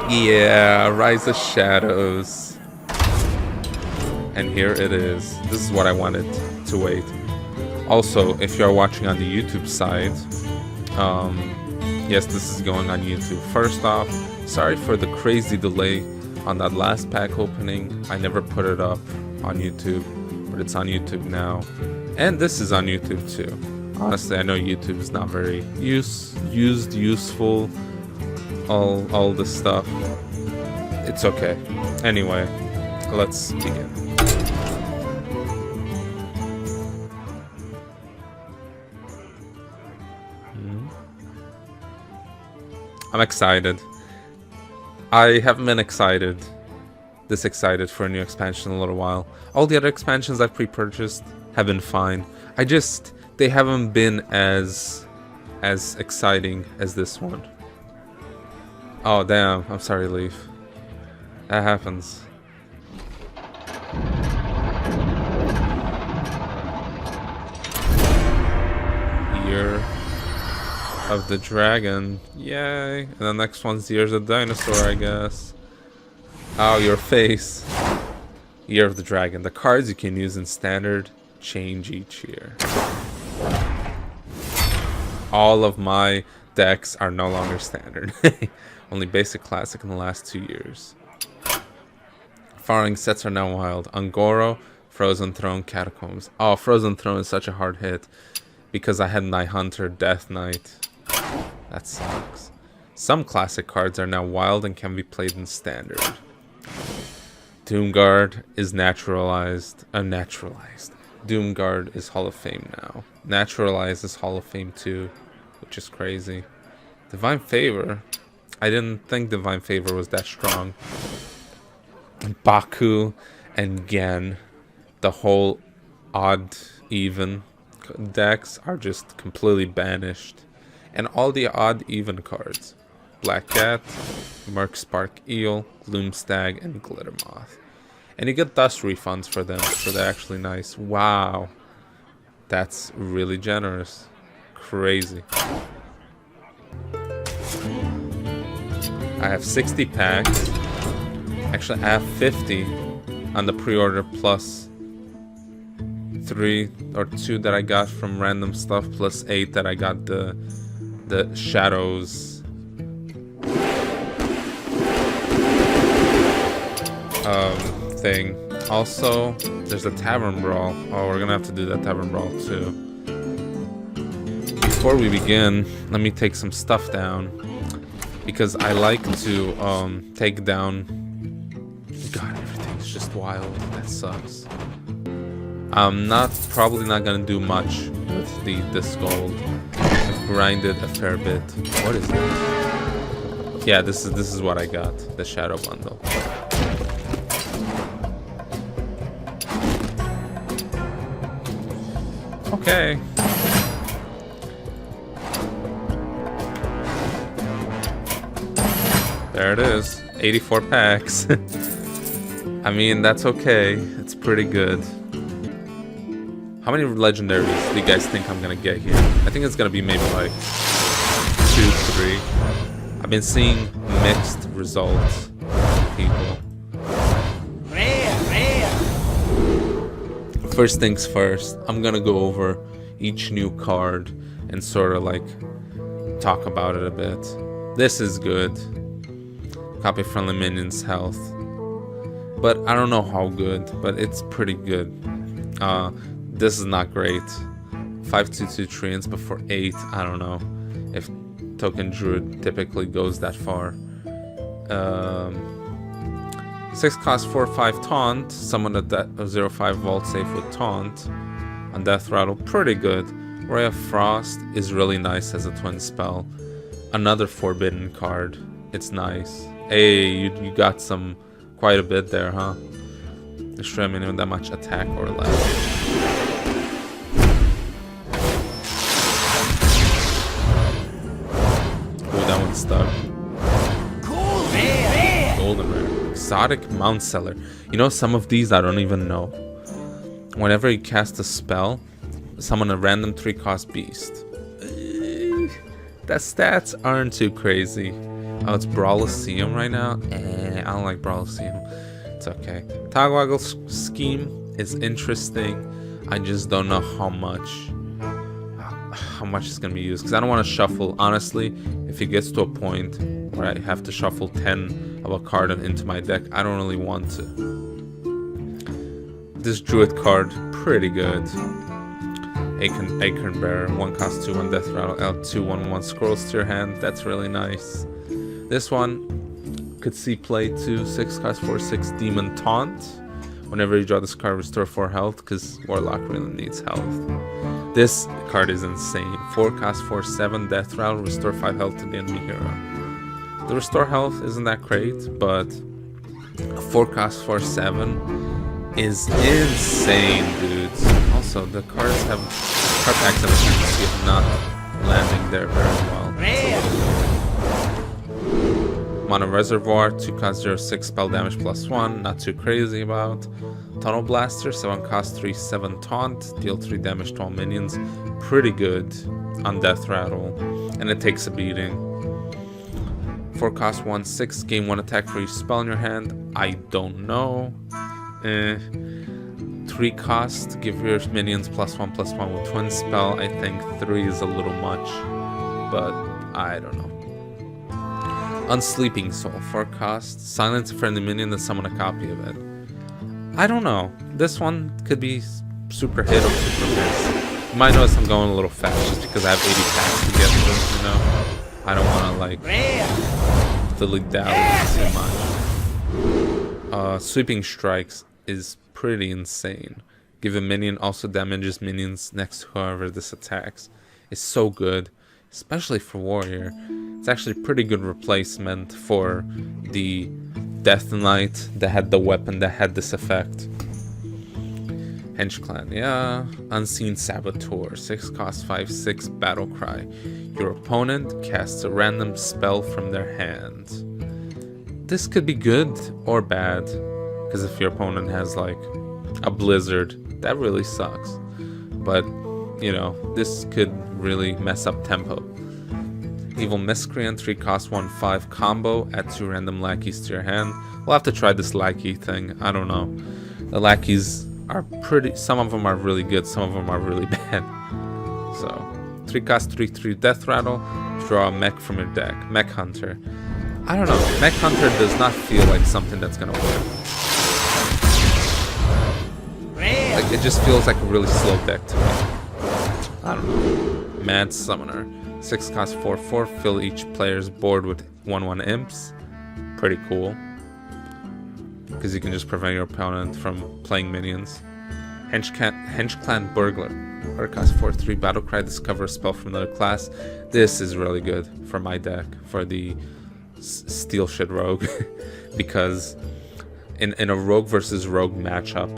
Yeah, Rise of Shadows. And here it is. This is what I wanted to wait. Also, if you're watching on the YouTube side, yes, this is going on YouTube. First off, sorry for the crazy delay on that last pack opening. I never put it up on YouTube, but it's on YouTube now. And this is on YouTube too. Honestly, I know YouTube is not very useful, all this stuff. It's okay. Anyway, let's begin. I'm excited. I haven't been this excited for a new expansion in a little while. All the other expansions I've pre-purchased have been fine. They haven't been as exciting as this one. Oh damn, I'm sorry, Leaf. That happens. Year of the Dragon. Yay. And the next one's Years of the Dinosaur, I guess. Oh, your face. Year of the Dragon. The cards you can use in Standard change each year. All of my decks are no longer Standard. Only Basic Classic in the last 2 years. Following sets are now wild. Ungoro, Frozen Throne, Catacombs. Oh, Frozen Throne is such a hard hit because I had Night Hunter, Death Knight. That sucks. Some classic cards are now wild and can be played in Standard. Doomguard is naturalized. Doomguard is Hall of Fame now. Naturalized is Hall of Fame too, which is crazy. Divine Favor. I didn't think Divine Favor was that strong. Baku and Gen, the whole odd even decks are just completely banished. And all the odd even cards. Black Cat, Mercspark Eel, Gloomstag, and Glittermoth. And you get dust refunds for them, so they're actually nice. Wow. That's really generous. Crazy. I have 60 packs. Actually, I have 50 on the pre-order plus 3 or 2 that I got from random stuff plus 8 that I got the Shadows thing. Also, there's a Tavern Brawl. Oh, we're gonna have to do that Tavern Brawl too. Before we begin, let me take some stuff down because I like to take down. God, everything's just wild. That sucks. I'm probably not gonna do much with this gold. I've grinded a fair bit. What is this? Yeah, this is what I got. The Shadow Bundle. Okay. There it is. 84 packs. I mean, that's okay. It's pretty good. How many legendaries do you guys think I'm gonna get here? I think it's gonna be maybe like 2, 3. I've been seeing mixed results from people. First things first, I'm gonna go over each new card and sort of like talk about it a bit. This is good. Copy friendly minions health. But I don't know how good, but it's pretty good. This is not great. 5/2/2 treants before 8. I don't know if Token Druid typically goes that far. 6 cost 4/5 taunt. Summon a 0/5 vault safe with taunt. On Death Rattle, pretty good. Ray of Frost is really nice as a twin spell. Another forbidden card. It's nice. Hey, you got quite a bit there, huh? Destroy minimum that much attack or less. That one stuck. Golden Rare. Exotic Mount Seller. You know, some of these I don't even know. Whenever you cast a spell, summon a random 3-cost beast. The stats aren't too crazy. Oh, it's Brawlicium right now? I don't like Brawlicium. It's okay. Togwaggle scheme is interesting. I just don't know how much it's gonna be used, because I don't want to shuffle. Honestly, if it gets to a point where I have to shuffle 10 of a card into my deck, I don't really want to. This Druid card, pretty good. Acornbearer, 1 cost 2, 1 death rattle, L2, 1/1 scrolls to your hand. That's really nice. This one could see play too. 6 cost 4, 6 Demon Taunt. Whenever you draw this card, restore 4 health, because Warlock really needs health. This card is insane. 4 cost 4, 7 death rattle, restore 5 health to the enemy hero. The restore health isn't that great, but 4 cost 4, 7 is insane, dudes. Also, the cards have card packs have a tendency of not landing there very well. Mono Reservoir, 2 cost 0, 6 spell damage +1, not too crazy about. Tunnel Blaster, 7 cost 3, 7 taunt, deal 3 damage to all minions. Pretty good on death rattle, and it takes a beating. 4 cost 1, 6, gain 1 attack for each spell in your hand. I don't know. 3 cost, give your minions +1/+1 with twin spell. I think 3 is a little much, but I don't know. Unsleeping Soul, 4 cost, silence a friendly minion and summon a copy of it. I don't know. This one could be super hit or super miss. You might notice I'm going a little fast just because I have 80 packs to get through, you know? I don't want to like dilly-dally too much. Sweeping Strikes is pretty insane. Give a minion also damages minions next to whoever this attacks. It's so good, especially for Warrior. It's actually a pretty good replacement for the Death Knight that had the weapon that had this effect. Hench-Clan, yeah. Unseen Saboteur, 6 cost 5, 6 Battle Cry. Your opponent casts a random spell from their hand. This could be good or bad, because if your opponent has like a blizzard, that really sucks. But, you know, this could really mess up tempo. EVIL Miscreant, 3 cost 1, 5 combo, add 2 random lackeys to your hand. We'll have to try this lackey thing, I don't know. The lackeys are pretty, some of them are really good, some of them are really bad. So, 3 cost 3, 3 death rattle, draw a mech from your deck. Mech Hunter. I don't know, Mech Hunter does not feel like something that's gonna work. Like, it just feels like a really slow deck to me. I don't know. Mad Summoner. 6 cost 4, 4, fill each player's board with 1/1 imps. Pretty cool. Because you can just prevent your opponent from playing minions. Hench-Clan Burglar. 4 cost 4, 3, battle cry, discover a spell from another class. This is really good for my deck, for the steal shit rogue. Because in a rogue versus rogue matchup,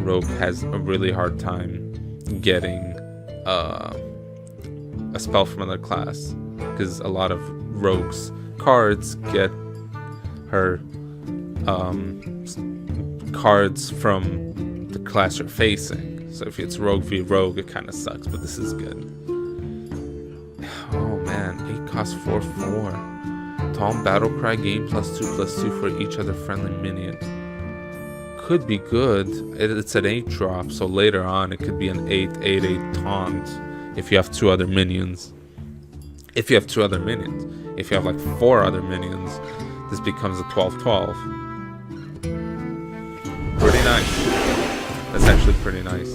rogue has a really hard time getting a spell from another class, because a lot of rogues cards get her cards from the class you're facing. So if it's rogue v rogue, it kind of sucks, but this is good. Oh man, 8 cost 4, 4. Tom Battle Cry, gain +2/+2 for each other friendly minion. Could be good. It's an 8 drop, so later on it could be an 8/8/8 taunt. If you have 2 other minions. If you have 2 other minions. If you have like 4 other minions, this becomes a 12/12. Pretty nice. That's actually pretty nice.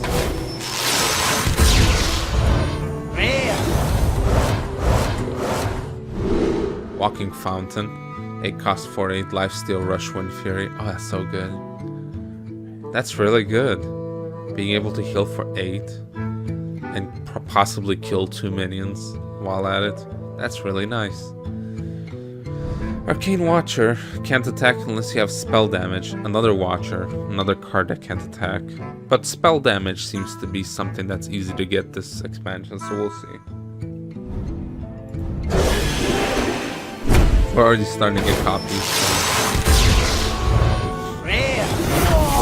Walking Fountain. 8 cost 4, 8 lifesteal, Rush, Wind Fury. Oh, that's so good. That's really good. Being able to heal for 8. And possibly kill 2 minions while at it. That's really nice. Arcane Watcher. Can't attack unless you have spell damage. Another Watcher. Another card that can't attack. But spell damage seems to be something that's easy to get this expansion, so we'll see. We're already starting to get copies.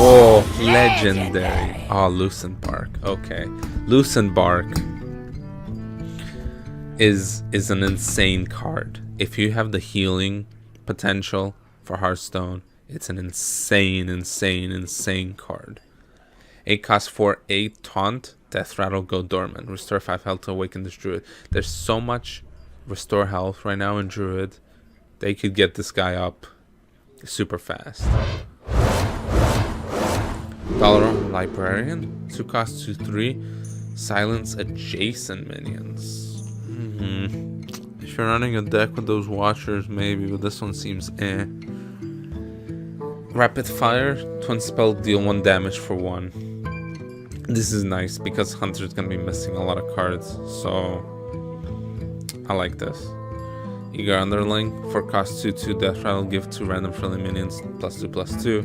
Oh, legendary. Oh, Lucentbark. Okay. Lucentbark is an insane card. if you have the healing potential for Hearthstone, it's an insane card. 8 cost 4, 8 taunt, death rattle, go dormant. Restore 5 health to awaken this druid. There's so much restore health right now in druid. They could get this guy up super fast. Dalaran Librarian, 2 cost 2, 3. Silence adjacent minions. If you're running a deck with those watchers, maybe, but this one seems eh. Rapid fire, twin spell, deal 1 damage for 1. This is nice because Hunter's gonna be missing a lot of cards, so I like this. Eager Underling, 4 cost 2, 2 death rattle, give 2 random friendly minions +2/+2.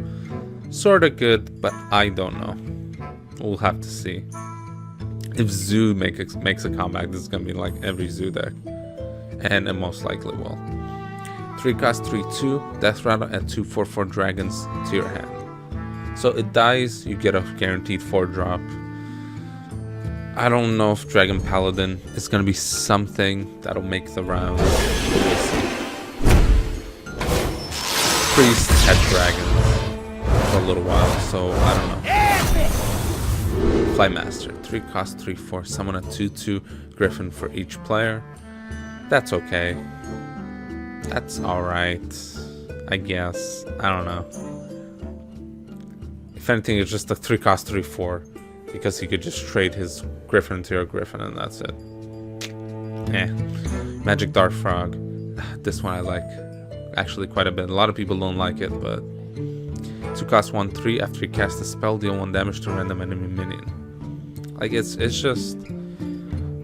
Sorta good, but I don't know. We'll have to see. If Zoo makes a comeback, this is gonna be like every Zoo deck, and it most likely will. 3 cost 3, 2 death rattle, add 2 4/4 dragons to your hand. So it dies, you get a guaranteed 4-drop. I don't know if Dragon Paladin is gonna be something that'll make the round. We'll see. Priest had dragons for a little while, so I don't know. Flymaster, 3 cost 3, 4, summon a 2/2 griffin for each player. That's okay. That's alright, I guess. I don't know. If anything, it's just a 3 cost 3, 4, because he could just trade his griffin to your griffin and that's it. Magic Dart Frog. This one I like actually quite a bit. A lot of people don't like it, but 2 cost 1, 3. After you cast a spell, deal 1 damage to random enemy minion. Like it's just,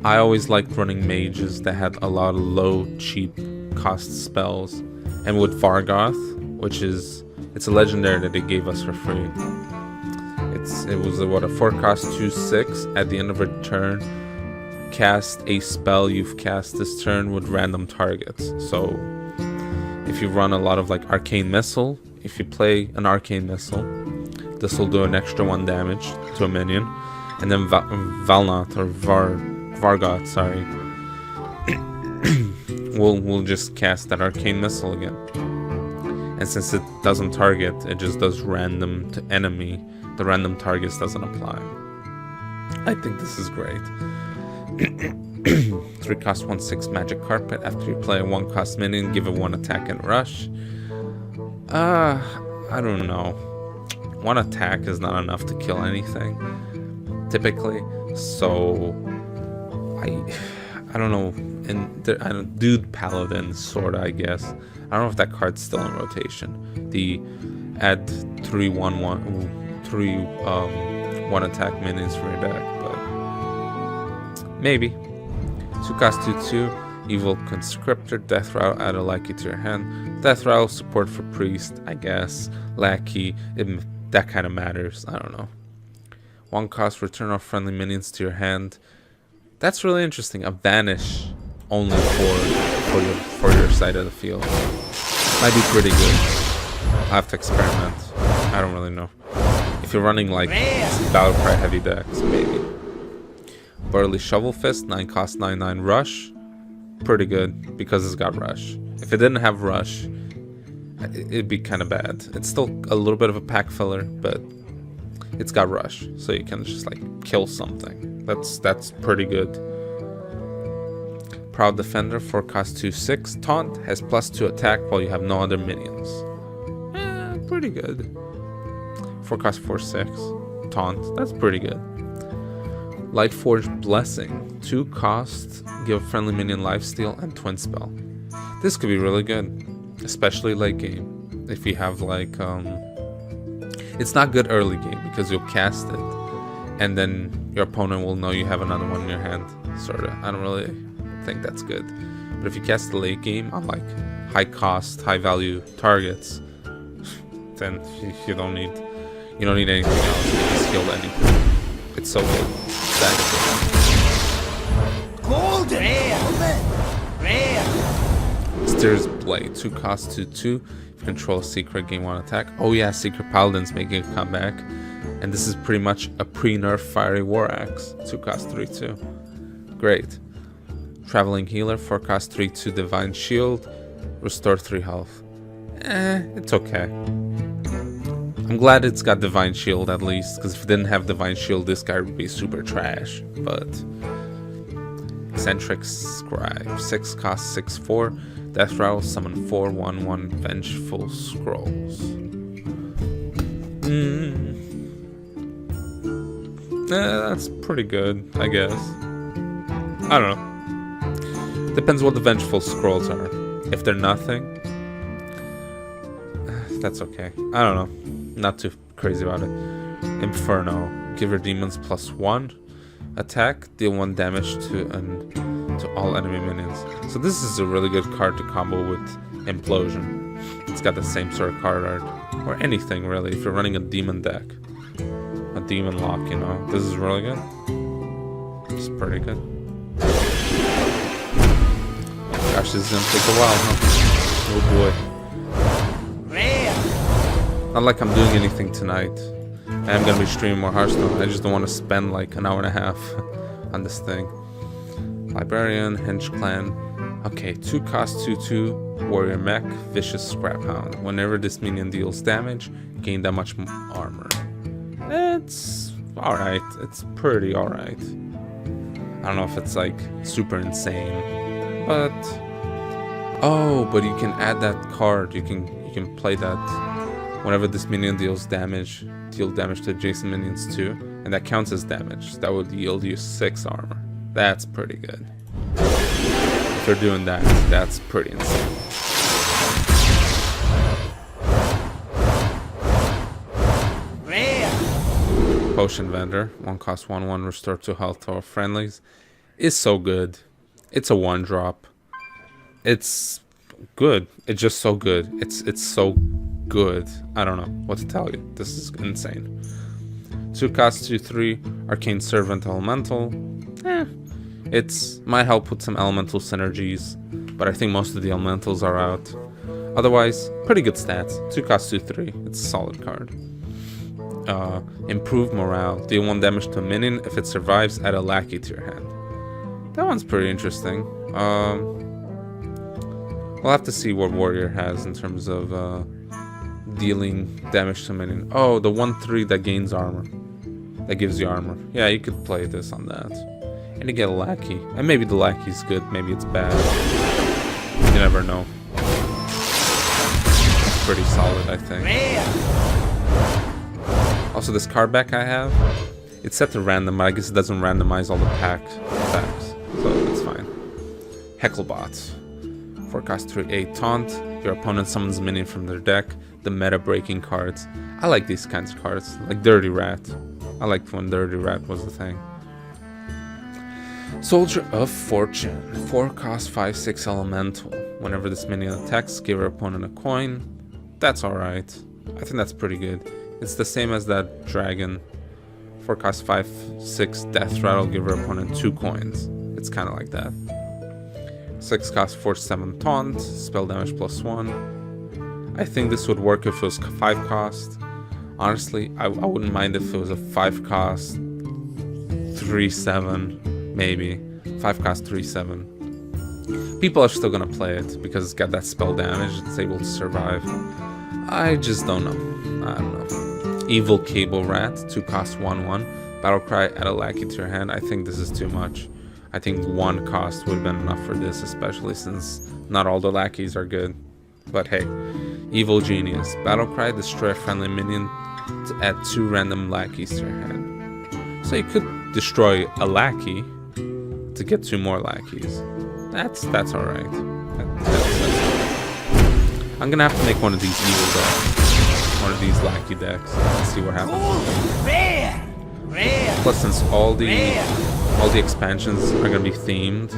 I always liked running mages that had a lot of low, cheap cost spells, and with Vargoth, which is, it's a legendary that they gave us for free. It was a 4 cost 2, 6. At the end of a turn, cast a spell you've cast this turn with random targets. So if you run a lot of like Arcane Missile, if you play an Arcane Missile, this will do an extra 1 damage to a minion. And then Valnot or Vargoth, sorry, we'll just cast that Arcane Missile again. And since it doesn't target, it just does random to enemy. The random targets doesn't apply. I think this is great. 3 cost 1, 6 Magic Carpet. After you play a 1 cost minion, give it 1 attack and rush. I don't know. 1 attack is not enough to kill anything, typically. So I don't know. And Dude Paladin, sorta, I guess. I don't know if that card's still in rotation. The add 3 1 attack minions for your deck, but maybe. 2 cost 2, 2 Evil Conscriptor, death rattle, add a lackey to your hand. Death rattle, support for priest, I guess. Lackey, that kind of matters. I don't know. 1 cost, return all friendly minions to your hand. That's really interesting. A vanish only for your side of the field. Might be pretty good. I'll have to experiment. I don't really know. If you're running like battle cry heavy decks, maybe. Burly Shovel Fist, 9 cost 9, 9 rush. Pretty good because it's got rush. If it didn't have rush, it'd be kind of bad. It's still a little bit of a pack filler, but it's got rush, so you can just like kill something. That's pretty good. Proud Defender, 4 cost 2, 6 taunt, has +2 attack while you have no other minions. Pretty good. 4 cost 4, 6 taunt, that's pretty good. Lightforged Blessing, 2 cost, give a friendly minion lifesteal and twin spell. This could be really good, especially late game. If you have like it's not good early game because you'll cast it and then your opponent will know you have another one in your hand, sorta. I don't really think that's good. But if you cast the late game on like high cost, high value targets, then you don't need anything else. You just heal anything. It's so good. Gold rare. Steer's Blade, 2 cost 2, 2. If you control a secret, gain 1 attack. Oh yeah, Secret Paladin's making a comeback. And this is pretty much a pre-nerf Fiery War Axe. 2 cost 3, 2. Great. Traveling Healer, 4 cost 3, 2 Divine Shield. Restore 3 health. It's okay. I'm glad it's got Divine Shield at least, because if it didn't have Divine Shield, this guy would be super trash. But Eccentric Scribe, 6 cost 6/4. Death Rattle, summon 4/1/1 Vengeful Scrolls. That's pretty good, I guess. I don't know. Depends what the Vengeful Scrolls are. If they're nothing, that's okay. I don't know. Not too crazy about it. Inferno. Give your demons +1 attack. Deal 1 damage to all enemy minions. So this is a really good card to combo with Implosion. It's got the same sort of card art. Or anything, really. If you're running a demon deck. A demon lock, you know. This is really good. It's pretty good. Gosh, this is gonna take a while, huh? Oh boy. Not like I'm doing anything tonight. I am gonna be streaming more Hearthstone. I just don't want to spend like an hour and a half on this thing. Librarian, Hench-Clan. Okay, 2 cost 2/2. Warrior Mech, Vicious Scrap Hound. Whenever this minion deals damage, gain that much armor. It's alright. It's pretty alright. I don't know if it's like super insane, but oh, but you can add that card. You can play that whenever this minion deals damage, deal damage to adjacent minions too, and that counts as damage. That would yield you 6 armor. That's pretty good. If you're doing that, that's pretty insane. Potion Vendor, 1 cost 1/1, restore 2 health to our friendlies, is so good. It's a 1-drop. It's good. It's just so good. It's so good. I don't know what to tell you. This is insane. 2 cost 2/3, Arcane Servant Elemental. It's might help with some elemental synergies, but I think most of the elementals are out. Otherwise, pretty good stats. 2 cost 2/3. It's a solid card. Improve morale. Deal 1 damage to a minion. If it survives, add a lackey to your hand. That one's pretty interesting. We'll have to see what Warrior has in terms of dealing damage to a minion. Oh, the 1/3 that gains armor. That gives you armor. Yeah, you could play this on that. And you get a lackey. And maybe the lackey's good, maybe it's bad. You never know. It's pretty solid, I think. Also, this card back I have, it's set to random, but I guess it doesn't randomize all the packs, so that's fine. Hecklebot. 4 cost 3/8 taunt. Your opponent summons a minion from their deck. The meta breaking cards. I like these kinds of cards, like Dirty Rat. I liked when Dirty Rat was the thing. Soldier of Fortune. 4 cost 5/6 elemental. Whenever this minion attacks, give your opponent a coin. That's alright. I think that's pretty good. It's the same as that dragon. 4 cost 5/6 death rattle, give your opponent 2 coins. It's kind of like that. 6 cost 4/7 taunt, spell damage +1. I think this would work if it was 5 cost. Honestly, I wouldn't mind if it was a 5 cost 3/7, maybe. 5 cost 3/7. People are still gonna play it because it's got that spell damage. It's able to survive. I just don't know. I don't know. Evil Cable Rat, 2 cost 1/1. Battlecry, add a lackey to your hand. I think this is too much. I think 1 cost would have been enough for this, especially since not all the lackeys are good. But hey. Evil Genius. Battlecry, destroy a friendly minion to add 2 random lackeys to your hand. So you could destroy a lackey to get 2 more lackeys. That's alright. I'm gonna have to make one of these evil decks. One of these lackey decks and see what happens. Plus, since all the expansions are gonna be themed,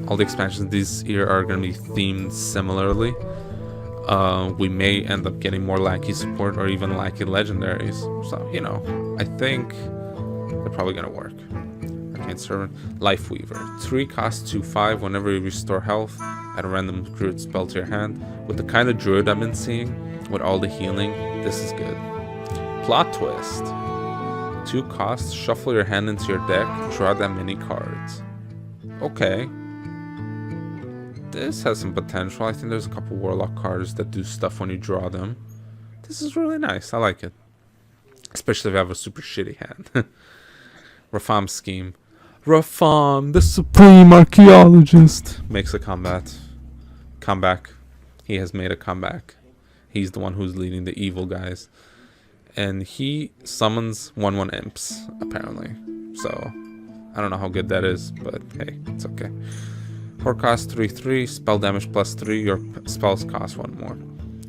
all the expansions this year are gonna be themed similarly. We may end up getting more lackey support or even lackey legendaries. So you know, I think they're probably gonna work. Arcane Servant, Life Weaver. 3 cost 2/5. Whenever you restore health, add a random druid spell to your hand. With the kind of druid I've been seeing, with all the healing, this is good. Plot twist. 2 costs, shuffle your hand into your deck, draw that many cards. Okay. This has some potential. I think there's a couple Warlock cards that do stuff when you draw them. This is really nice. I like it. Especially if you have a super shitty hand. Rafam Scheme. Rafam, the Supreme Archaeologist, makes a comeback. He has made a comeback. He's the one who's leading the evil guys. And he summons 1/1 imps, apparently. So, I don't know how good that is, but hey, it's okay. 4 cost 3/3, spell damage +3, your spells cost 1 more.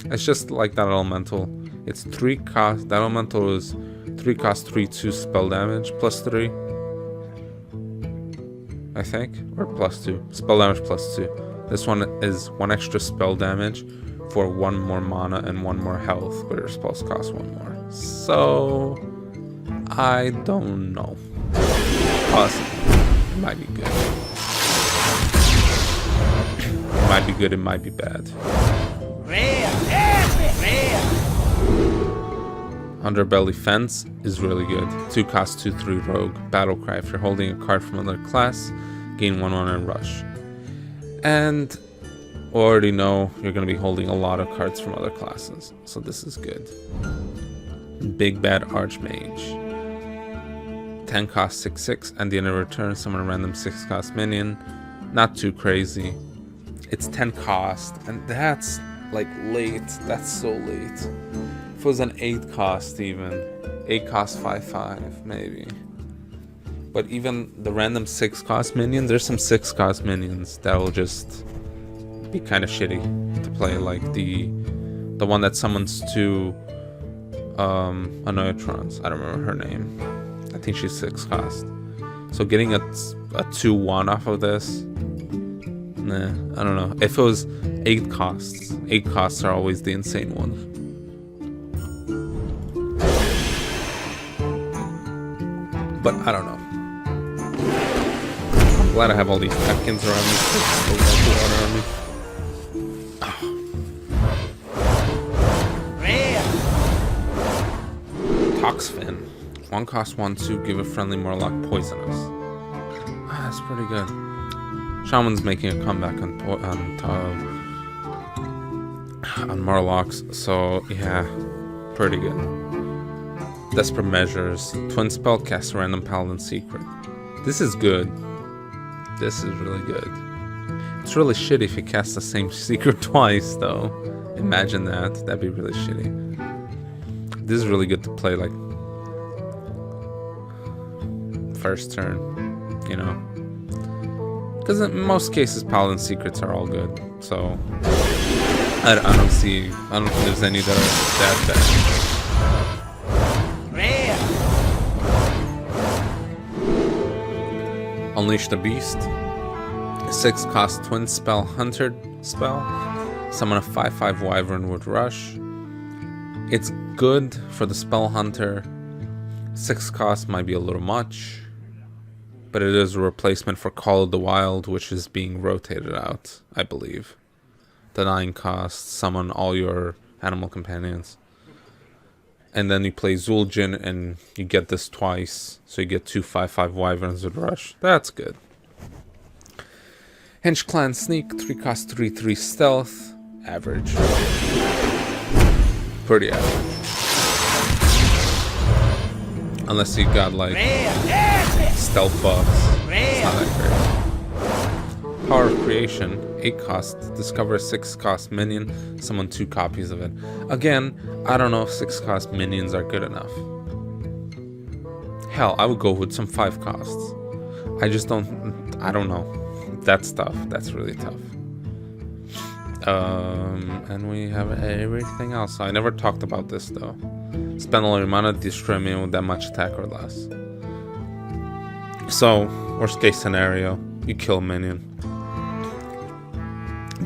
It's just like that elemental. It's 3 cost, that elemental is 3 cost 3/2 spell damage +3. I think, or +2. Spell damage +2. This one is 1 extra spell damage for 1 more mana and 1 more health, but your spells cost 1 more. So, I don't know. Possibly. It might be good. It might be good, it might be bad. Underbelly Fence is really good. 2 cost 2/3 rogue. Battlecry. If you're holding a card from another class, gain 1/1 and rush. And already know you're going to be holding a lot of cards from other classes, so this is good. Big Bad Archmage. 10 cost 6/6, and the end of return, summon a random 6 cost minion. Not too crazy. It's 10 cost, and that's like late. That's so late. If it was an 8 cost even. 8 cost 5/5 maybe. But even the random 6 cost minion, there's some 6 cost minions that will just be kind of shitty to play, like the one that summons 2 Anoitrons. I don't remember her name. I think she's 6 cost. So getting a 2/1 off of this, nah, I don't know. If it was 8 costs, 8 costs are always the insane ones. But I don't know. I'm glad I have all these Atkins around me. Around me. Toxfin. 1 cost 1/2, give a friendly Murloc poisonous. That's pretty good. Shaman's making a comeback on Murlocs, so yeah, pretty good. Desperate Measures. Twin spell, cast a random Paladin Secret. This is good. This is really good. It's really shitty if you cast the same secret twice, though. Imagine that. That'd be really shitty. This is really good to play, like, first turn, you know? Because in most cases, Paladin Secrets are all good, so I don't think there's any that are that bad. Unleash the Beast. 6 cost twin spell, Hunter spell. Summon a 5/5 Wyvern with Rush. It's good for the spell Hunter. 6 cost might be a little much, but it is a replacement for Call of the Wild, which is being rotated out, I believe. The 9 cost, summon all your animal companions. And then you play Zul'jin and you get this twice. So you get 2 5/5 Wyverns with Rush. That's good. Hench-Clan Sneak, 3 cost 3/3 stealth. Average. Pretty average. Unless you got like stealth buffs. It's not that great. Power of Creation, 8 cost. Discover a 6 cost minion. Summon 2 copies of it. Again, I don't know if 6 cost minions are good enough. Hell, I would go with some 5 costs. I don't know. That's tough. That's really tough. And we have everything else. I never talked about this though. Spend all your mana, destroy a minion with that much attack or less. So, worst case scenario, you kill a minion.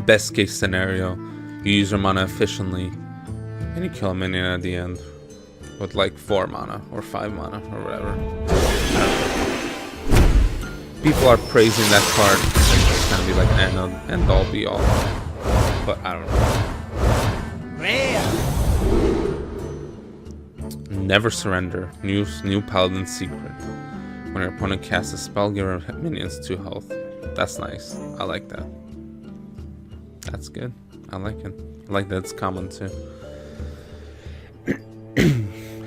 Best case scenario, you use your mana efficiently and you kill a minion at the end with like 4 mana or 5 mana or whatever. People are praising that card like it's gonna be like end all be all, but I don't know. Never surrender. New Paladin Secret. When your opponent casts a spell, give your minions 2 health. That's nice. I like that. That's good. I like it. I like that it's common too.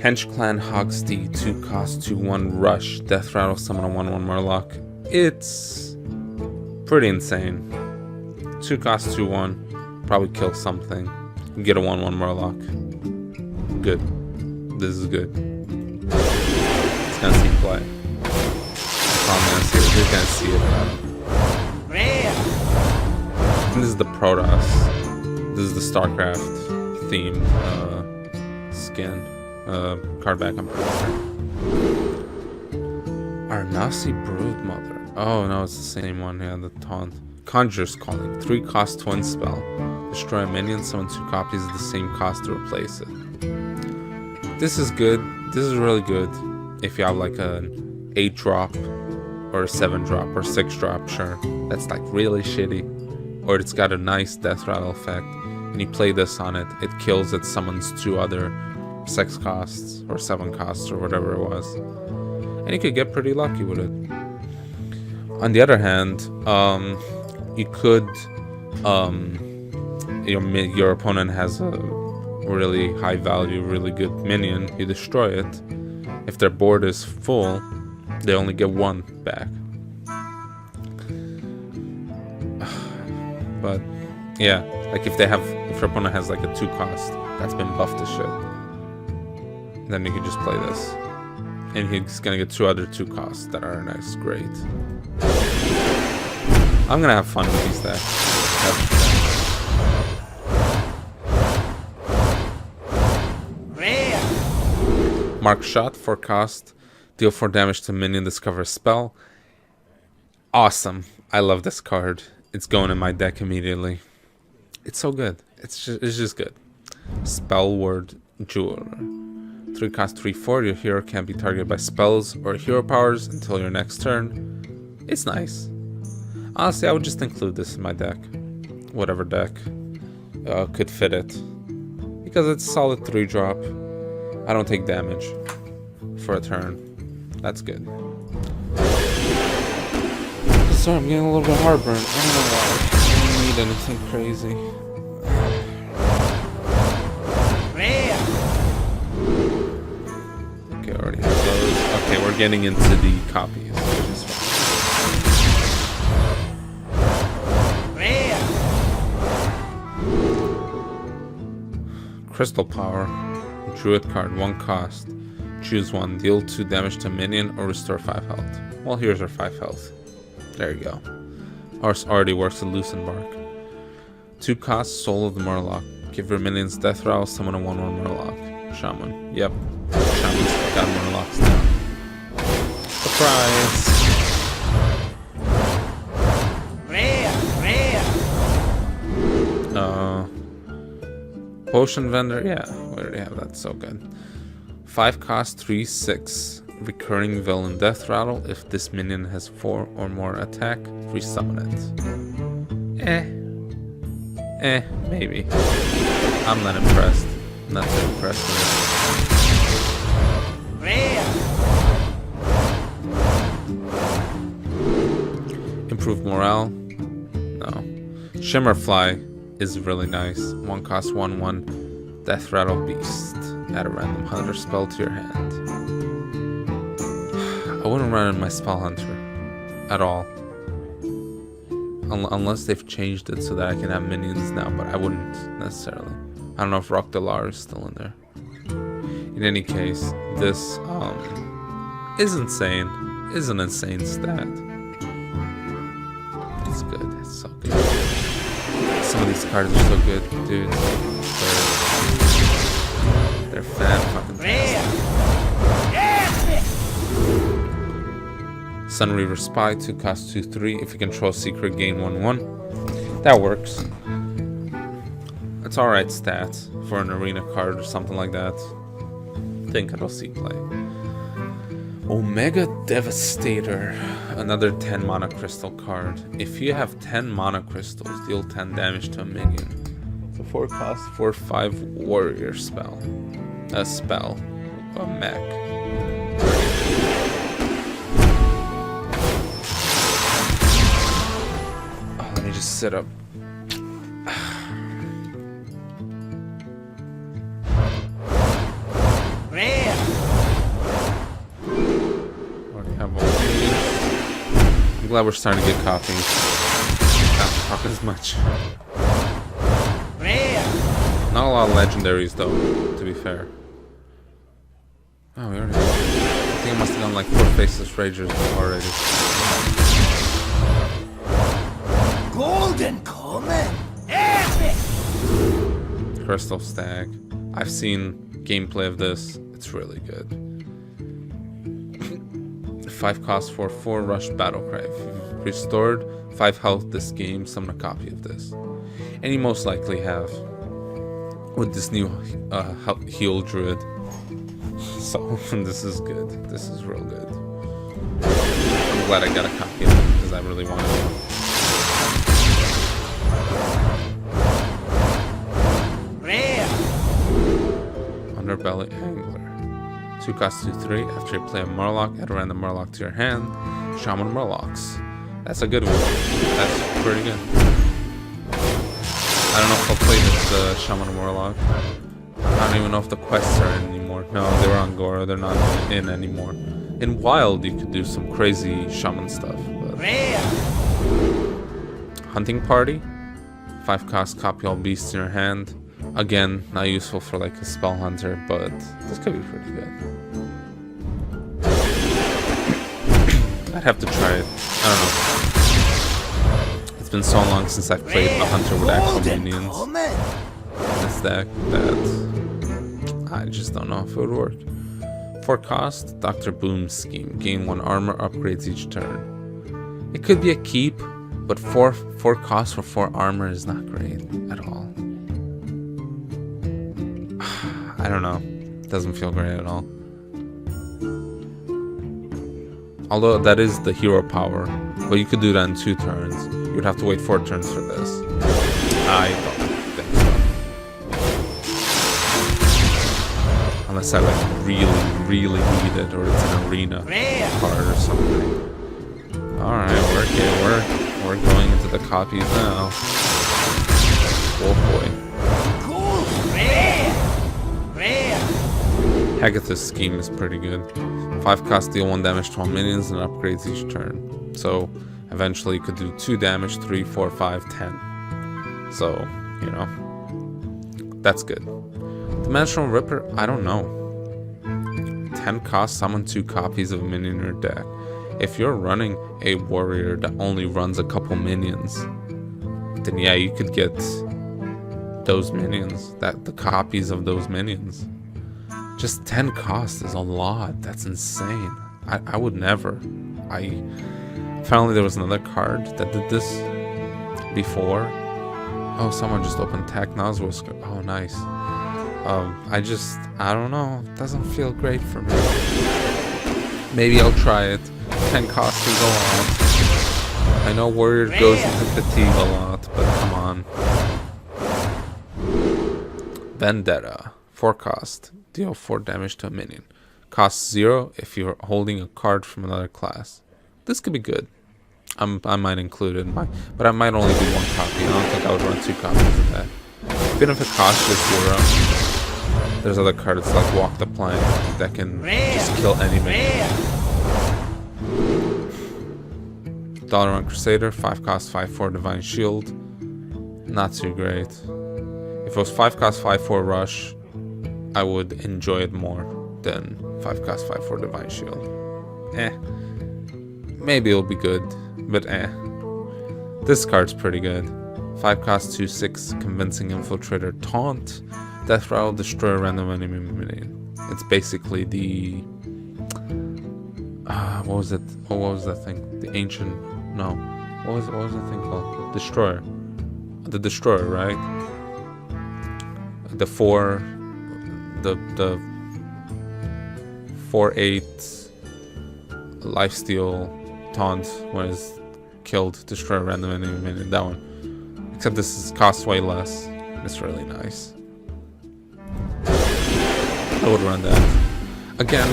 Hench-Clan Hogsty, 2 cost, 2/1 rush, death rattle, summon a 1/1 Murloc. It's pretty insane. 2 cost, 2/1, probably kill something. Get a 1/1 Murloc. Good. This is good. It's gonna see play. I'm gonna see it. You're gonna see it. This is the Protoss. This is the StarCraft theme skin. Card back, I'm pretty sure. Arnasi Broodmother. Oh no, it's the same one. Yeah, the taunt. Conjurer's Calling. 3 cost, twin spell. Destroy a minion, summon 2 copies of the same cost to replace it. This is good. This is really good if you have like an 8 drop or a 7 drop or 6 drop, sure. That's like really shitty. Or it's got a nice death rattle effect. And you play this on it, it kills, it summons 2 other 6 costs or 7 costs or whatever it was. And you could get pretty lucky with it. On the other hand, you could your opponent has a really high value, really good minion, you destroy it. If their board is full, they only get 1 back. But yeah, like if your opponent has like a 2 cost that's been buffed to shit, then you can just play this. And he's gonna get 2 other 2 costs that are nice, great. I'm gonna have fun with these decks. Mark Shot, 4 cost, deal 4 damage to minion, discover a spell. Awesome. I love this card. It's going in my deck immediately. It's so good. It's just good. Spellward Jeweler. 3 cost, 3/4. Your hero can't be targeted by spells or hero powers until your next turn. It's nice. Honestly, I would just include this in my deck. Whatever deck could fit it. Because it's a solid 3 drop. I don't take damage for a turn. That's good. Sorry, I'm getting a little bit heartburn. I don't know why. I don't need anything crazy. Okay, I already have those. Okay, we're getting into the copies, which is fine. Crystal Power. Druid card, 1 cost. Choose 1. Deal 2 damage to minion or restore 5 health. Well, here's our 5 health. There you go. Ours already works with Lucentbark. 2 costs, Soul of the Murloc. Give your minions death rattle, summon a 1/1 Murloc. Shaman. Yep. Shaman's got Murlocs now. Surprise! Potion Vendor. Yeah, we already have that. So good. 5 cost, 3/6. Recurring villain death rattle. If this minion has 4 or more attack, resummon it. Maybe. I'm not impressed. Not so impressed with it. Improve morale? No. Shimmerfly is really nice. 1 cost, 1/1. Death rattle beast. Add a random hunter spell to your hand. I wouldn't run in my Spell Hunter at all. Unless they've changed it so that I can have minions now, but I wouldn't necessarily. I don't know if Rock Dalar is still in there. In any case, this is insane. Is an insane stat. It's good. It's so good. Some of these cards are so good, dude. They're fan-fucking-tastic. Sunreaver Spy, 2 cost, 2/3. If you control secret, gain 1/1. That works. It's alright stats for an arena card or something like that. I think it'll see play. Omega Devastator. Another 10 mana crystal card. If you have 10 mana crystals, deal 10 damage to a minion. It's a 4 cost, 4/5 warrior spell. A spell. A mech. Let me just sit up. glad we're starting to get copies. Not talk as much. Not a lot of legendaries though, to be fair. Oh, we already. I think I must have done like 4 Faceless Ragers already. Golden common. Epic. Crystal Stag. I've seen gameplay of this. It's really good. 5 cost for 4 rush battle cry. If you've restored 5 health this game, summon a copy of this. And you most likely have with this new heal druid. So this is good. This is real good. I'm glad I got a copy of it because I really wanted it. Underbelly Angler. 2 cost 2/3. After you play a Murloc, add a random Murloc to your hand. Shaman Murlocs. That's a good one. That's pretty good. I don't know if I'll play this Shaman Murloc. I don't even know if the quests are in anymore. No, they were on Gora. They're not in anymore. In Wild, you could do some crazy shaman stuff. But... Hunting Party. 5 cost, copy all beasts in your hand. Again, not useful for like a spell hunter, but this could be pretty good. I'd have to try it. I don't know. It's been so long since I've played a hunter with actual minions in this deck that I just don't know if it would work. 4 cost, Dr. Boom's scheme. Gain 1 armor, upgrades each turn. It could be a keep, but 4 cost for 4 armor is not great at all. I don't know. Doesn't feel great at all. Although that is the hero power, but you could do that in 2 turns. You'd have to wait 4 turns for this. I don't think so. Unless I like really need it, or it's an arena card or something. Alright, we're going into the copies now. Oh boy. Hagath's scheme is pretty good. 5 cost, deal 1 damage to all minions and upgrades each turn. So eventually you could do 2 damage, 3, 4, 5, 10. So, you know, that's good. Dimensional Ripper, I don't know. 10 cost, summon 2 copies of a minion in your deck. If you're running a warrior that only runs a couple minions, then yeah, you could get those minions, the copies of those minions. Just 10 cost is a lot. That's insane. I would never. Finally there was another card that did this before. Oh, someone just opened Tac Noswhsk. Oh, nice. I don't know. It doesn't feel great for me. Maybe I'll try it. 10 cost is a lot. I know Warrior goes into fatigue a lot, but come on. Vendetta. 4 cost. Deal 4 damage to a minion. Costs 0 if you're holding a card from another class. This could be good. I might include it in my... But I might only do 1 copy. I don't think I would run 2 copies of that. Even if it costs just 0, there's other cards like Walk the Plank that can just kill any minion. Dalaran Crusader, 5 cost, 5/4 Divine Shield. Not too great. If it was 5 cost, 5/4 Rush, I would enjoy it more than 5 cost, 5/4 Divine Shield. Maybe it'll be good, but This card's pretty good. 5 cost, 2/6 Convincing Infiltrator Taunt. Death Rattle, destroy a random enemy minion. It's basically the... what was it? Oh, what was that thing? The ancient... No. What was that thing called? Destroyer. The Destroyer, right? The 4/8 lifesteal taunt when it's killed, destroy a random enemy minion. That one. Except this costs way less. It's really nice. I would run that. Again,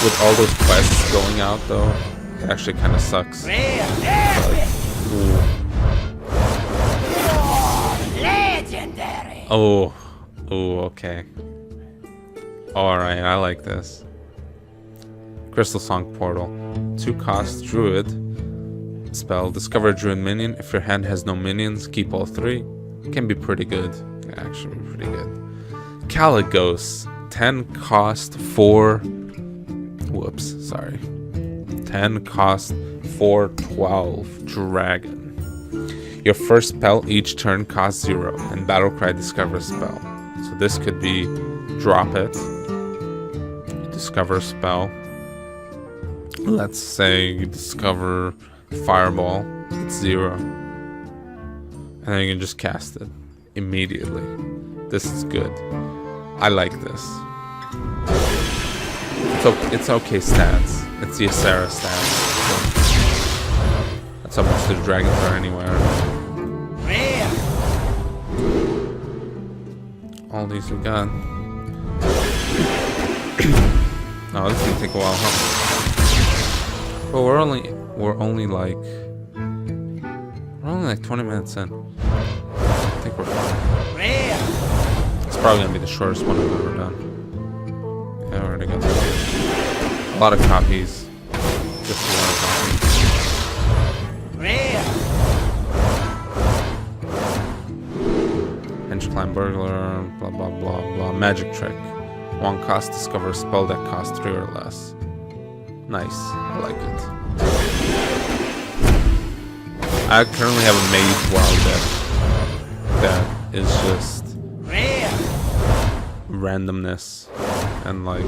with all those quests going out though, it actually kind of sucks. But, Legendary. oh, okay. Alright, I like this. Crystal Song Portal. 2 cost, Druid. spell. Discover a druid minion. If your hand has no minions, keep all 3. Can be pretty good. Can actually be pretty good. Kalecgos. 10 cost 4. Whoops, sorry. 10 cost 4 12 dragon. Your first spell each turn costs 0, and Battlecry discover a spell. So this could be drop it. You discover a spell. Let's say you discover Fireball. It's 0. And then you can just cast it immediately. This is good. I like this. It's okay stats. It's the Asera stats. So that's how much the dragons are anywhere. All these we got. Oh, this is gonna take a while, huh? But we're only like 20 minutes in. I think we're fine. It's probably gonna be the shortest one I've ever done. Yeah, we're gonna get a lot of copies. Just a lot of copies. Hench-Clan Burglar, blah blah blah blah. Magic trick. 1 cost, discover a spell that costs 3 or less. Nice, I like it. I currently have a Mage WoW deck that is just randomness and like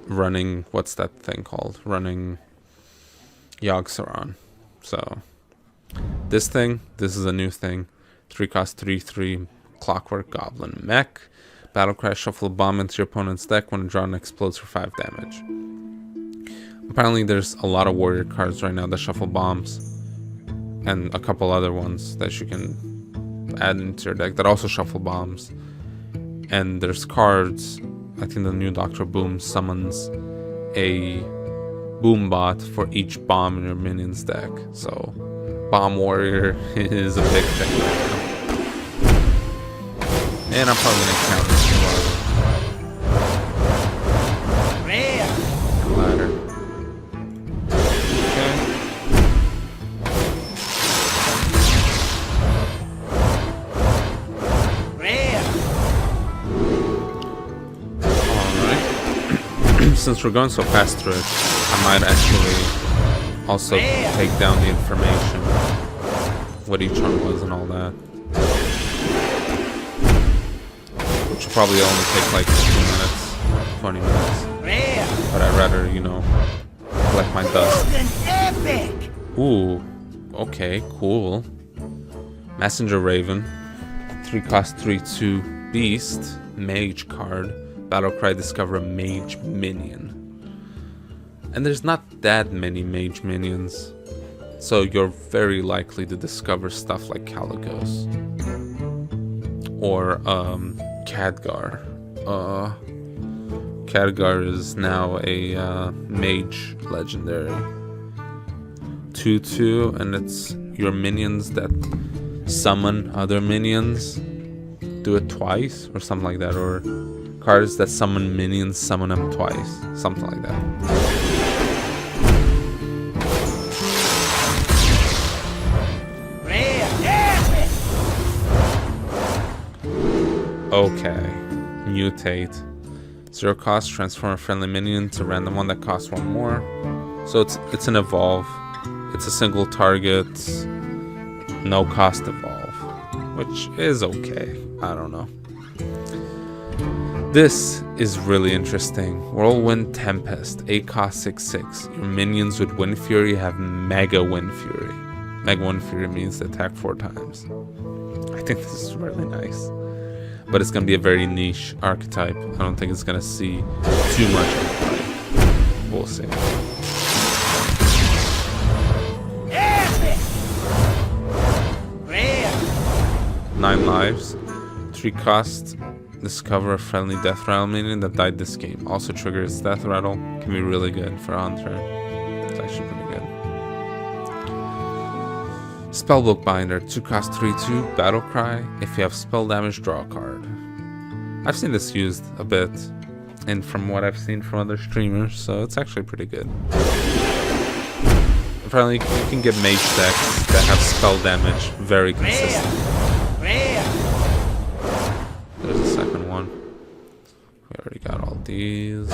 running, what's that thing called? Running Yogg-Saron. So this is a new thing. 3 cost 3/3 Clockwork Goblin Mech. Battlecry, shuffle a bomb into your opponent's deck. When drawn, explodes for 5 damage. Apparently there's a lot of warrior cards right now that shuffle bombs, and a couple other ones that you can add into your deck that also shuffle bombs. And there's cards, I think the new Dr. Boom summons a boom bot for each bomb in your minion's deck. So bomb warrior is a big thing right now. And I'm probably gonna counter a lot of ladder. Okay. Alright. Since we're going so fast through it, I might actually also take down the information, what each one was and all that. Which will probably only take like 15 minutes, 20 minutes. But I'd rather, you know, collect my dust. Ooh, okay, cool. Messenger Raven. 3 cost 3/2 Beast. Mage card. Battlecry, discover a mage minion. And there's not that many mage minions, so you're very likely to discover stuff like Kalecgos or Khadgar. Khadgar is now a mage legendary. 2/2, and it's your minions that summon other minions. Do it twice or something like that, or cards that summon minions summon them twice, something like that. Okay, mutate. 0 cost, transform a friendly minion to random one that costs 1 more. So it's an evolve. It's a single target, no cost evolve, which is okay. I don't know. This is really interesting. Whirlwind Tempest, 8 cost 6/6. Your minions with Wind Fury have Mega Wind Fury. Mega Wind Fury means they attack 4 times. I think this is really nice. But it's going to be a very niche archetype. I don't think it's going to see too much of play. We'll see. Nine lives. 3 cost. Discover a friendly death rattle minion that died this game. Also triggers death rattle. Can be really good for a hunter. It's actually pretty good. Spellbook Binder, 2 cost 3/2, Battlecry. If you have spell damage, draw a card. I've seen this used a bit, and from what I've seen from other streamers, so it's actually pretty good. Apparently you can get mage decks that have spell damage very consistent. There's a second one. We already got all these.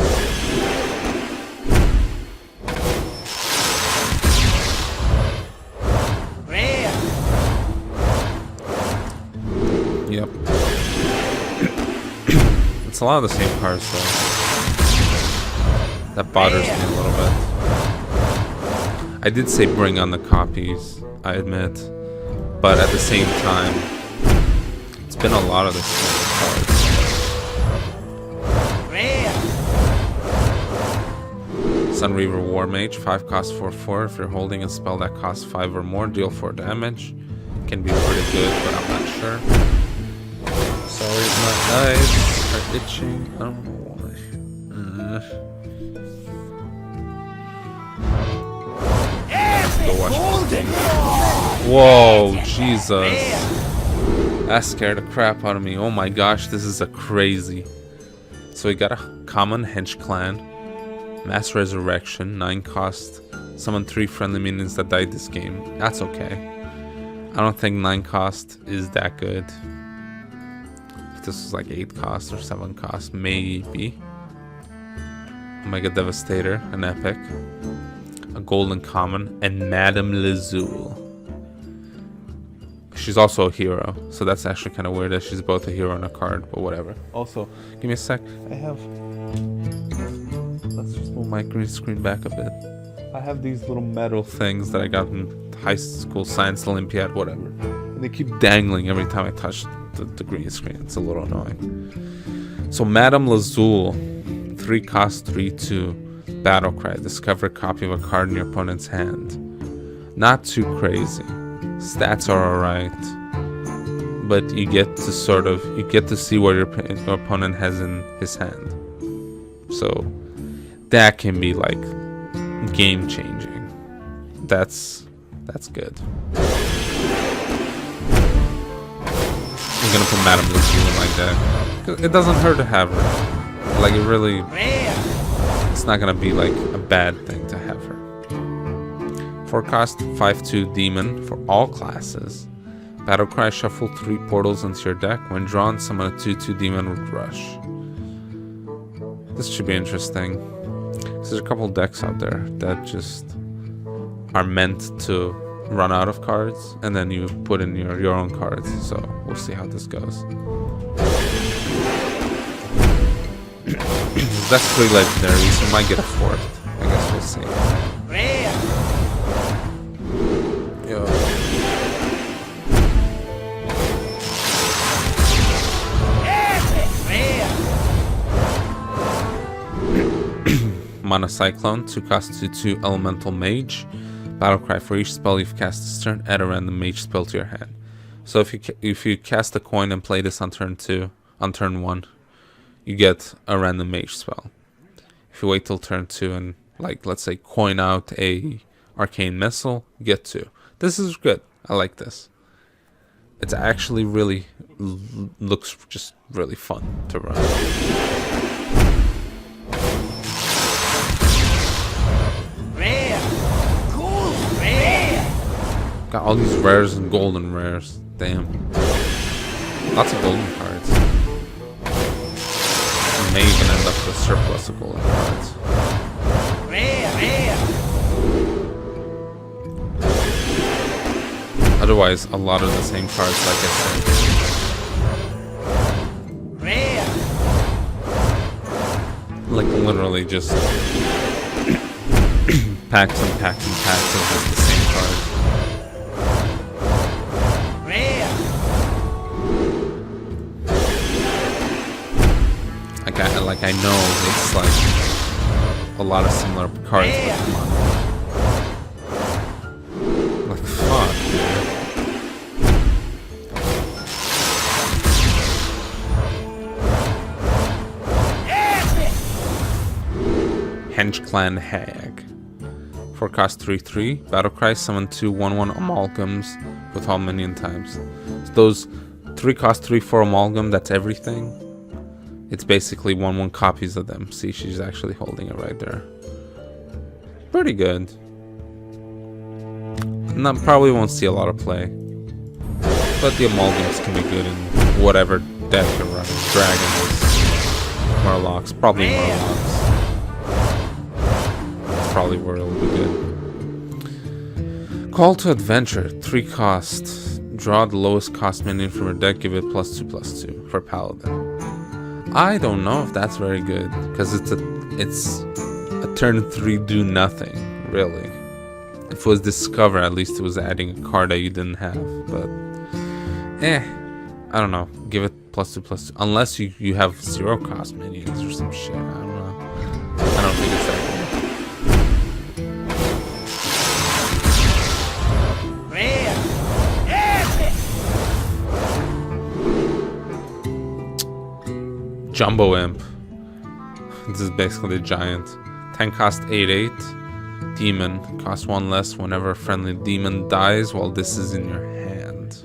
Yep. It's a lot of the same cards though. That bothers me a little bit. I did say bring on the copies, I admit. But at the same time, it's been a lot of the same cards. Sunreaver Warmage, 5 cost 4/4. If you're holding a spell that costs 5 or more, deal 4 damage. Can be pretty good, but I'm not sure. Sorry, my eyes are itching. I don't know why. Go watch this. Whoa, Jesus. That scared the crap out of me. Oh my gosh, this is a crazy. So we got a common Hench-Clan. Mass Resurrection, 9 cost. Summon 3 friendly minions that died this game. That's okay. I don't think 9 cost is that good. If this was like 8 cost or 7 cost, maybe. Omega Devastator, an epic. A golden common, and Madame Lazul. She's also a hero, so that's actually kind of weird that she's both a hero and a card, but whatever. Also, give me a sec. I have... Let's just move my green screen back a bit. I have these little metal things that I got in high school science Olympiad, whatever. And they keep dangling every time I touch the green screen. It's a little annoying. So Madame Lazul, 3 cost, 3/2. Battle Cry. Discover a copy of a card in your opponent's hand. Not too crazy. Stats are alright. But you get to see what your opponent has in his hand. So that can be like game changing. That's good. I'm gonna put Madame Lucille in my deck. It doesn't hurt to have her. Like it really, it's not gonna be like a bad thing to have her. 4 cost 5/2 demon for all classes. Battlecry, shuffle 3 portals into your deck. When drawn, summon a 2/2 demon with rush. This should be interesting. There's a couple decks out there that just are meant to run out of cards, and then you put in your own cards. So we'll see how this goes. That's 3 legendaries, so we might get a 4th. I guess we'll see. Yo. Mana Cyclone, 2 cost 2/2 Elemental Mage. Battlecry, for each spell you've cast this turn, add a random mage spell to your hand. So if you cast a coin and play this on turn 1, you get a random mage spell. If you wait till turn 2 and, like, let's say coin out a arcane missile, you get 2. This is good. I like this. It's actually really looks just really fun to run. Got all these rares and golden rares. Damn. Lots of golden cards. I may even end up with a surplus of golden cards. Otherwise, a lot of the same cards, like I said. Like literally just packs and packs and packs of just the same cards. Like I know it's like a lot of similar cards, but come on. Like fuck, dude. Hench-Clan Hag. 4 cost 3/3. Battlecry, summon 2 1/1 amalgams with all minion times. So those 3 cost 3/4 amalgam, that's everything. It's basically 1/1 copies of them. See, she's actually holding it right there. Pretty good. probably won't see a lot of play. But the amalgams can be good in whatever deck you're running. Dragons, Murlocs, probably Murlocs. That's probably where it'll be good. Call to Adventure, 3 cost. Draw the lowest cost minion from your deck, give it +2/+2 for Paladin. I don't know if that's very good, because it's a turn 3 do nothing, really. If it was Discover, at least it was adding a card that you didn't have, but I don't know. Give it +2/+2, unless you have 0 cost minions or some shit. I don't know. I don't think it's that good. Jumbo Imp. This is basically the giant. 10 cost 8/8. Demon. Cost 1 less whenever a friendly demon dies while this is in your hand.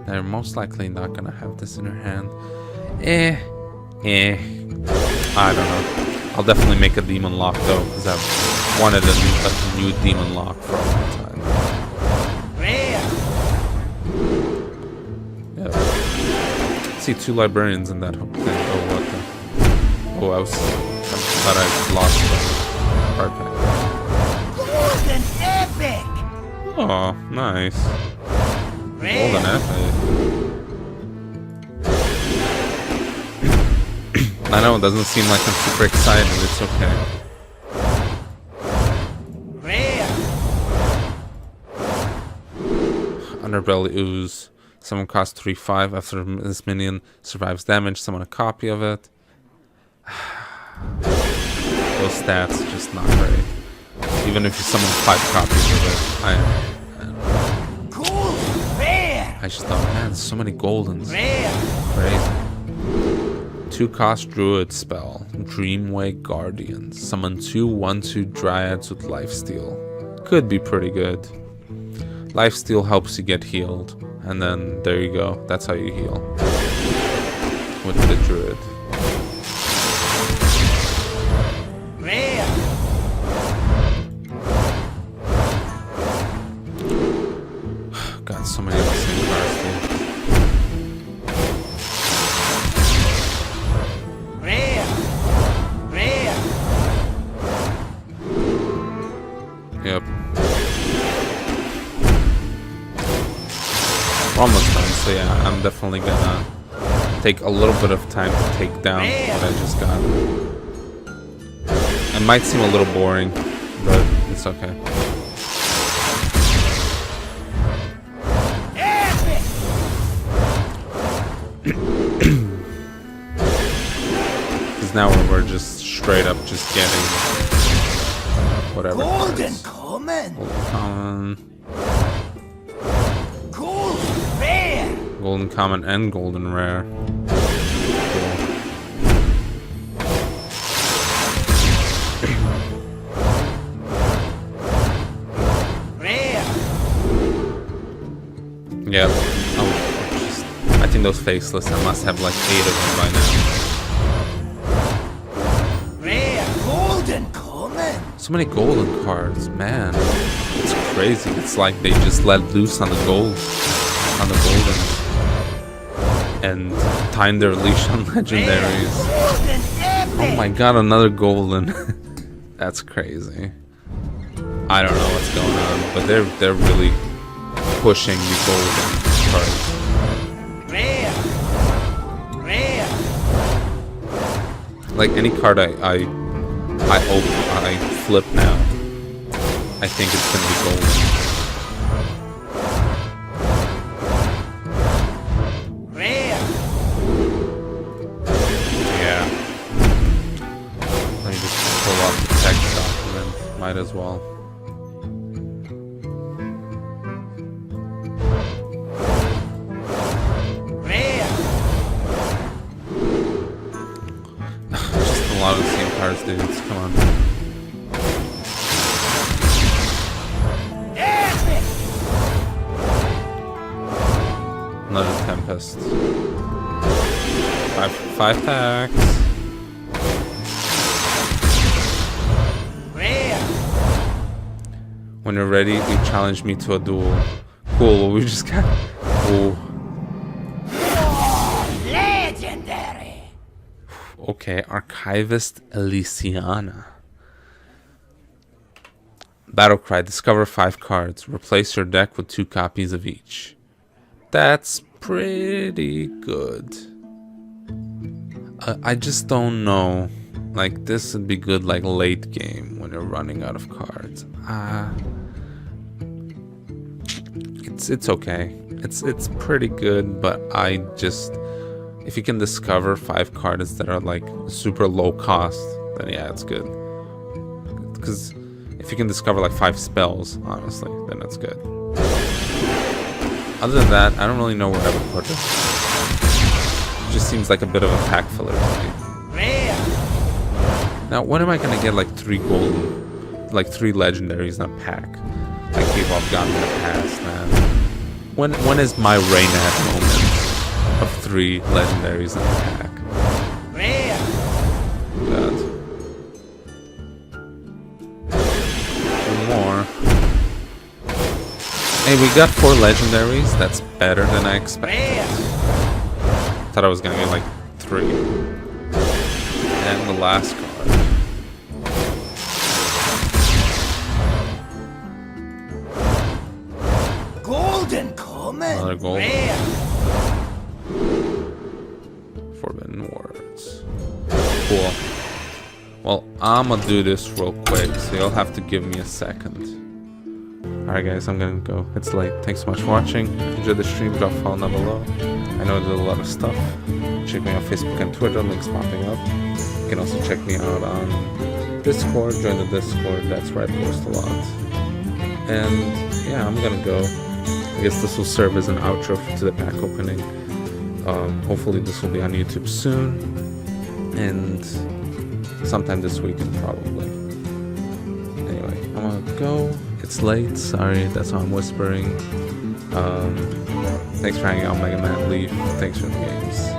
They're most likely not gonna have this in their hand. I don't know. I'll definitely make a demon lock though, because I've wanted a new demon lock for a long time. Yeah. See 2 librarians in that thing. Oh, what the? Oh, I thought I lost the card pack. Golden epic! Oh, nice. Golden epic. I know, it doesn't seem like I'm super excited. It's okay. Underbelly Ooze. Someone costs 3/5. After this minion survives damage, summon a copy of it. Those stats just not great. Even if you summon 5 copies of it, I just thought, man, there's so many goldens. Crazy. 2 cost Druid spell. Dreamwake Guardian. Summon 2 1/2 Dryads with Lifesteal. Could be pretty good. Lifesteal helps you get healed. And then there you go. That's how you heal. With the Druid. Got so many of the same cards, dude. Yep. Almost done, so yeah, I'm definitely gonna take a little bit of time to take down what I just got. It might seem a little boring, but it's okay. Because now we're just straight up just getting whatever. Golden common. Golden common. Golden common and golden rare. Cool. Yeah, I think those faceless, I must have like 8 of them by now. Rare golden common. So many golden cards, man. It's crazy. It's like they just let loose on the gold, on the goldens. And time their leash on legendaries. Oh my god, another golden. That's crazy. I don't know what's going on, but they're really pushing the golden cards. Like any card I flip now, I think it's gonna be golden. Might as well. Just a lot of the same cards, dudes. Come on. Another Tempest. 5 packs. When you're ready, you challenge me to a duel. Cool, we just got... Ooh. Legendary. Okay, Archivist Elysiana. Battlecry, discover 5 cards. Replace your deck with 2 copies of each. That's pretty good. I just don't know. Like, this would be good, like, late game when you're running out of cards. It's okay. It's pretty good, but I just... If you can discover 5 cards that are, like, super low cost, then yeah, it's good. Because if you can discover, like, 5 spells, honestly, then that's good. Other than that, I don't really know where I would put it. It just seems like a bit of a pack filler to me. Now, when am I gonna get like 3 golden, like 3 legendaries in a pack? Like people have gotten in the past, man. When is my Reynad moment of 3 legendaries in a pack? God. 2 more. Hey, we got 4 legendaries. That's better than I expected. Thought I was gonna get like 3. And the last card. Golden common. Another gold. Forbidden words. Cool. Well, I'ma do this real quick, so you'll have to give me a second. Alright guys, I'm gonna go. It's late. Thanks so much for watching. Enjoy the stream, drop a follow down below. I know I did a lot of stuff. Check me out on Facebook and Twitter, links popping up. You can also check me out on Discord, join the Discord, that's where I post a lot. And yeah, I'm gonna go. I guess this will serve as an outro to the pack opening. Hopefully this will be on YouTube soon. And sometime this weekend probably. Anyway, I'm gonna go. It's late, sorry, that's why I'm whispering. Thanks for hanging out, Mega Man Leaf. Thanks for the games.